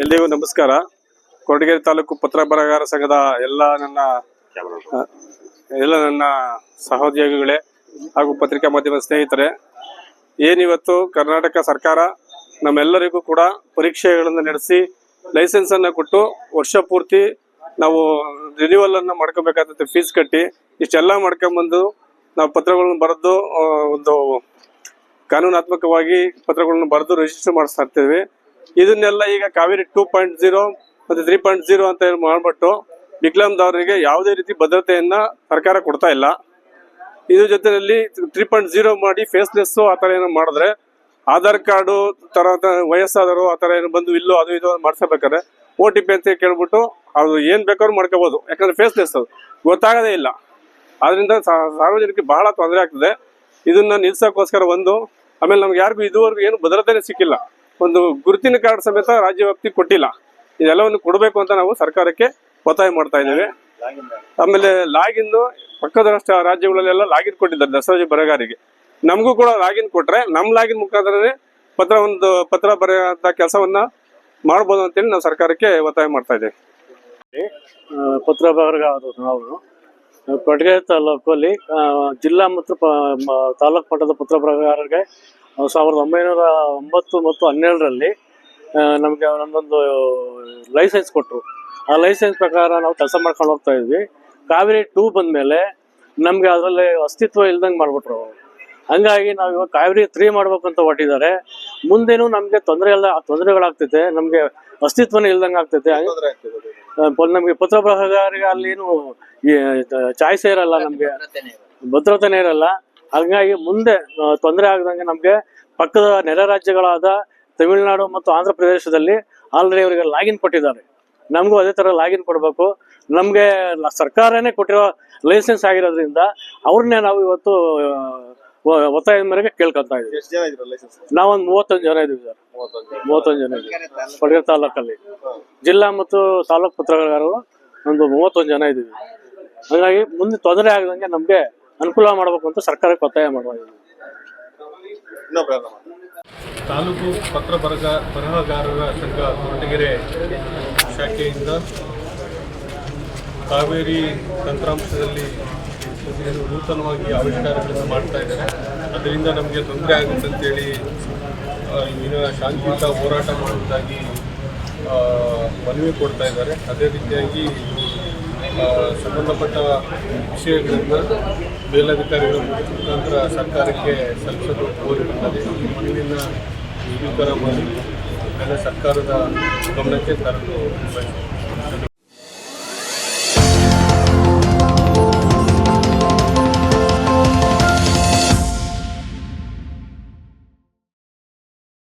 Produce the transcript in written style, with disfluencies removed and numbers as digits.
ಎಲ್ಲಿಗೂ ನಮಸ್ಕಾರ. ಕೊರಟಗೆರೆ ತಾಲೂಕು ಪತ್ರ ಬರಹಗಾರ ಸಂಘದ ಎಲ್ಲ ನನ್ನ ಸಹೋದ್ಯೋಗಿಗಳೇ ಹಾಗೂ ಪತ್ರಿಕಾ ಮಾಧ್ಯಮ ಸ್ನೇಹಿತರೆ, ಏನಿವತ್ತು ಕರ್ನಾಟಕ ಸರ್ಕಾರ ನಮ್ಮೆಲ್ಲರಿಗೂ ಕೂಡ ಪರೀಕ್ಷೆಗಳನ್ನು ನಡೆಸಿ ಲೈಸೆನ್ಸ್ ಅನ್ನು ಕೊಟ್ಟು ವರ್ಷ ಪೂರ್ತಿ ನಾವು ರಿನ್ಯೂವಲ್ ಅನ್ನು ಮಾಡ್ಕೋಬೇಕಾಗುತ್ತೆ, ಫೀಸ್ ಕಟ್ಟಿ ಇಷ್ಟೆಲ್ಲ ಮಾಡ್ಕೊಂಡ್ಬಂದು ನಾವು ಪತ್ರಗಳನ್ನು ಬರೆದು ಒಂದು ಕಾನೂನಾತ್ಮಕವಾಗಿ ಪತ್ರಗಳನ್ನು ಬರೆದು ರಿಜಿಸ್ಟರ್ ಮಾಡಿಸ್ತಾ ಇರ್ತೀವಿ. ಇದನ್ನೆಲ್ಲ ಈಗ ಕಾವೇರಿ 2.0 ಮತ್ತು 3.0 ಅಂತ ಮಾಡ್ಬಿಟ್ಟು ವಿಕಲಾಂಗದವರಿಗೆ ಯಾವುದೇ ರೀತಿ ಭದ್ರತೆಯನ್ನ ಸರ್ಕಾರ ಕೊಡ್ತಾ ಇಲ್ಲ. ಇದ್ರ ಜೊತೆಯಲ್ಲಿ 3.0 ಮಾಡಿ ಫೇಸ್ಲೆಸ್ ಆ ಥರ ಏನೋ ಮಾಡಿದ್ರೆ ಆಧಾರ್ ಕಾರ್ಡು ತರ ವಯಸ್ಸಾದರು ಆ ಥರ ಏನು ಬಂದು ಇಲ್ಲೋ ಅದು ಇದು ಮಾಡ್ಸಬೇಕಾದ್ರೆ OTP ಅಂತ ಕೇಳ್ಬಿಟ್ಟು ಅದು ಏನ್ ಬೇಕಾದ್ರೂ ಮಾಡ್ಕೋಬಹುದು, ಯಾಕಂದ್ರೆ ಫೇಸ್ಲೆಸ್ ಅದು ಗೊತ್ತಾಗದೇ ಇಲ್ಲ. ಆದ್ರಿಂದ ಸಾರ್ವಜನಿಕರಿಗೆ ಬಹಳ ತೊಂದರೆ ಆಗ್ತದೆ. ಇದನ್ನ ನಿಲ್ಸಕ್ಕೋಸ್ಕರ ಆಮೇಲೆ ನಮ್ಗೆ ಯಾರಿಗೂ ಇದುವರೆಗೂ ಏನು ಭದ್ರತೆನೇ ಸಿಕ್ಕಿಲ್ಲ, ಒಂದು ಗುರುತಿನ ಕಾರ್ಡ್ ಸಮೇತ ರಾಜ್ಯ ವ್ಯಾಪ್ತಿ ಕೊಟ್ಟಿಲ್ಲ. ಇದೆಲ್ಲವನ್ನು ಕೊಡಬೇಕು ಅಂತ ನಾವು ಸರ್ಕಾರಕ್ಕೆ ಒತ್ತಾಯ ಮಾಡ್ತಾ ಇದ್ದೇವೆ. ಆಮೇಲೆ ಲಾಗಿನ್ ಪಕ್ಕದ ರಾಜ್ಯಗಳಲ್ಲೆಲ್ಲ ಲಾಗಿನ್ ಕೊಟ್ಟಿದ್ದಾರೆ ದಸರಾ ಬರಗಾರಿಗೆ, ನಮಗೂ ಕೂಡ ಲಾಗಿನ್ ಕೊಟ್ರೆ ನಮ್ಮ ಲಾಗಿನ್ ಮುಖಾಂತರನೇ ಪತ್ರ ಬರೆಯುವಂತ ಕೆಲಸವನ್ನ ಮಾಡ್ಬೋದು ಅಂತೇಳಿ ನಾವು ಸರ್ಕಾರಕ್ಕೆ ಒತ್ತಾಯ ಮಾಡ್ತಾ ಇದ್ದೇವೆ. ಪತ್ರ ಬರಹಗಾರರು ನಾವು ಕೊರಟಗೆರೆ ತಾಲೂಕಲ್ಲಿ ಜಿಲ್ಲಾ ಮತ್ತು ತಾಲೂಕು ಮಟ್ಟದ ಪತ್ರ ಬರಹಗಾರರಿಗೆ 1909 ಮತ್ತು 12ರಲ್ಲಿ ನಮಗೆ ಒಂದೊಂದು ಲೈಸೆನ್ಸ್ ಕೊಟ್ಟರು. ಆ ಲೈಸೆನ್ಸ್ ಪ್ರಕಾರ ನಾವು ಕೆಲಸ ಮಾಡ್ಕೊಂಡು ಹೋಗ್ತಾ ಇದ್ವಿ. ಕಾವೇರಿ 2 ಬಂದ್ಮೇಲೆ ನಮ್ಗೆ ಅದರಲ್ಲಿ ಅಸ್ತಿತ್ವ ಇಲ್ದಂಗೆ ಮಾಡ್ಬಿಟ್ರು. ಹಂಗಾಗಿ ನಾವು ಇವಾಗ ಕಾವೇರಿ 3 ಮಾಡ್ಬೇಕಂತ ಹೊಟ್ಟಿದ್ದಾರೆ. ಮುಂದೇನು ನಮ್ಗೆ ತೊಂದರೆಗಳಾಗ್ತೈತೆ, ನಮ್ಗೆ ಅಸ್ತಿತ್ವನೇ ಇಲ್ದಂಗೆ ಆಗ್ತೈತೆ. ನಮ್ಗೆ ಪತ್ರ ಬರಹಗಾರಿಗೆ ಅಲ್ಲೇನು ಚಾಯ್ಸ್ ಇರಲ್ಲ, ನಮ್ಗೆ ಭದ್ರತೆನೇ ಇರಲ್ಲ. ಹಂಗಾಗಿ ಮುಂದೆ ತೊಂದರೆ ಆಗದಂಗೆ ನಮ್ಗೆ ಪಕ್ಕದ ನೆರೆ ರಾಜ್ಯಗಳಾದ ತಮಿಳುನಾಡು ಮತ್ತು ಆಂಧ್ರ ಪ್ರದೇಶದಲ್ಲಿ ಆಲ್ರೆಡಿ ಅವರಿಗೆ ಲಾಗಿನ್ ಕೊಟ್ಟಿದ್ದಾರೆ. ನಮಗೂ ಅದೇ ತರ ಲಾಗಿನ್ ಕೊಡಬೇಕು. ನಮ್ಗೆ ಸರ್ಕಾರನೇ ಕೊಟ್ಟಿರೋ ಲೈಸೆನ್ಸ್ ಆಗಿರೋದ್ರಿಂದ ಅವ್ರನ್ನೇ ನಾವು ಇವತ್ತು ಒತ್ತಾಯದ ಮೇರೆಗೆ ಕೇಳ್ಕೊಂತ ಇದ್ದೀವಿ. ನಾವೊಂದು 31 ಜನ ಇದೀವಿ ಸರ್. 31 ಜನ ಇದೀವಿ ಕೊರಟಗೆರೆ ತಾಲೂಕಲ್ಲಿ. ಜಿಲ್ಲಾ ಮತ್ತು ತಾಲೂಕು ಪತ್ರಗಾರರು ಒಂದು 31 ಜನ ಇದೀವಿ. ಹಾಗಾಗಿ ಮುಂದೆ ತೊಂದರೆ ಆಗದಂಗೆ ನಮ್ಗೆ ಅನುಕೂಲ ಮಾಡಬೇಕು ಅಂತ ಸರ್ಕಾರಕ್ಕೆ ಒತ್ತಾಯ ಮಾಡ್ತಾ ಇದ್ದೀವಿ. ತಾಲೂಕು ಪತ್ರ ಬರಹಗಾರರ ಸಂಘ ಕೊರಟಗೆರೆ ಶಾಖೆಯಿಂದ ಕಾವೇರಿ ತಂತ್ರಾಂಶದಲ್ಲಿ ನೂತನವಾಗಿ ಆವಿಷ್ಕಾರಗಳನ್ನು ಮಾಡ್ತಾ ಇದ್ದಾರೆ. ಅದರಿಂದ ನಮಗೆ ತೊಂದರೆ ಆಗುತ್ತೆ ಅಂತೇಳಿ ಶಾಂತಿಯುತ ಹೋರಾಟ ಮಾಡುವುದಾಗಿ ಮನವಿ ಕೊಡ್ತಾ ಇದ್ದಾರೆ. ಅದೇ ರೀತಿಯಾಗಿ ಸಂಬಂಧಪಟ್ಟ ವಿಷಯಗಳನ್ನು ಮೇಲಧಿಕಾರಿಗಳ ಮುಖಾಂತರ ಸರ್ಕಾರಕ್ಕೆ ಸಲ್ಲಿಸಲು ಕೋರಿರುತ್ತದೆ. ಈ ಮನವಿಯನ್ನು ಸ್ವೀಕಾರ ಮಾಡಿ ಸರ್ಕಾರದ ಗಮನಕ್ಕೆ ತರಲು ಬಯಸುತ್ತೇವೆ.